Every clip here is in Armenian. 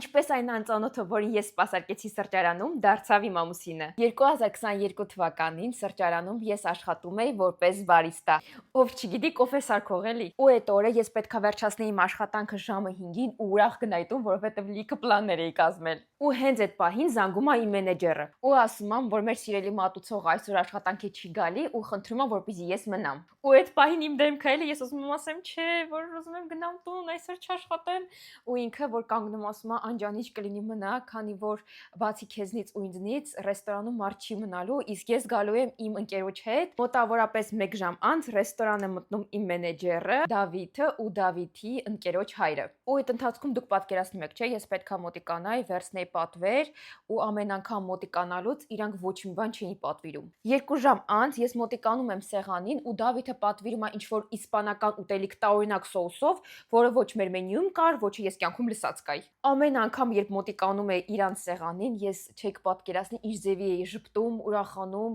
Ինչպես այն անծանոթը, որին ես սպասարկեցի սրճարանում, դարձավ իմ ամուսինը։ 2022 թվականին սրճարանում ես աշխատում էի որպես բարիստա։ Ով չգիտի, կոֆե սարքող էլի։ Ու այդ օրը ես պետքա վերջացնեի իմ աշխատանքը ժամը 5-ին ու ուրախ գնայի տուն, որովհետև լիքը պլաններ էի կազմել։ Ու հենց այդ պահին զանգում է իմ մենեջերը։ Ու ասում ամ, որ մեր սիրելի մատուցողը այսօր աշխատանքի չի գալի ու խնդրում ամ, որպեսզի ես մնամ։ Ու այդ պահին իմ դեմքը էլի ես ուզում եմ ասեմ, չէ, որ ուզում եմ գնամ տուն, այսօր չաշխատեմ։ Ու ինքը որ կանգնում ասում է անջանիչ կլինի մնա, քանի որ բացի քեզնից ու ինձնից ռեստորանում մարդ չի մնալու, իսկ ես գալու եմ իմ ընկերոջ հետ։ Մոտավորապես 1 ժամ անց ռեստորան է մտնում իմ մենեջերը Դավիթը ու Դավիթի ընկերոջ հայրը։ Ու այդ ընթացքում դուք պատկերացնում եք, չէ, ես պետքա մոտիկանայի, վերցնեի պատվեր ու ամեն անգամ մոտիկանալուց իրանք ոչ մի բան չէին պատվիրում։ 2 ժամ անց ես մոտիկանում եմ սեղանին ու Դավիթը պատվիրում է ինչ-որ իսպանական ուտելիք տարօրինակ սոուսով, որը ոչ մեր մենյուում կար, ոչ ես կյանքում լսած կայի։ Ամեն անգամ, երբ մոտիկանում էի իրան սեղանին, ես չեք պատկերացնի ինչ ձևի էի ժպտում, ուրախանում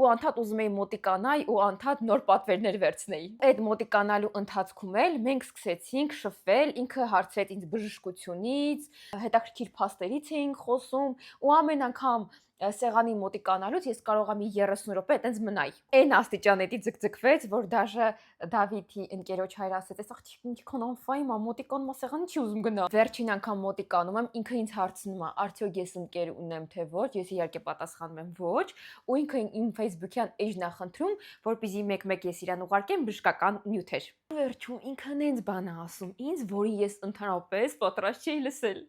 ու անդադ ուզում էի մոտիկանալ ու անդադ նոր պատվերներ վերցնեի։ Այդ մոտիկանալու ընթացքում էլ մենք սկսեցինք շփվել, ինքը հարցրեց ինձ բժշկությունից, հետաքրքիր փաստերից էինք խոսում ու ամեն անգամ սեղանի մոտիկանալուց ես կարող եմ 30 րոպե այտենց մնայի։ Այն աստիճան էդի ձգձգվեց, որ դաժե Դավիթի ընկերոջ հայրը ասեց, այս աղջիկը ինչքան անֆայն է, մոտիկանում է սեղանի չի ուզում գնա։ Վերջին անգամ մոտիկանում եմ, ինքը ինձ հարցնում է, արդյոք ես ընկեր ունեմ թե ոչ, ես իհարկե պատասխանում եմ ոչ, ու ինքը իմ Facebook-յան էջն է խնդրում, որպեսզի մեկ-մեկ ես իրան ուղարկեմ բժշկական նյութեր։ Վերջում ինքն հենց բան է ասում ինձ, որի ես ընդհանրապես պատրաստ չէի լսել։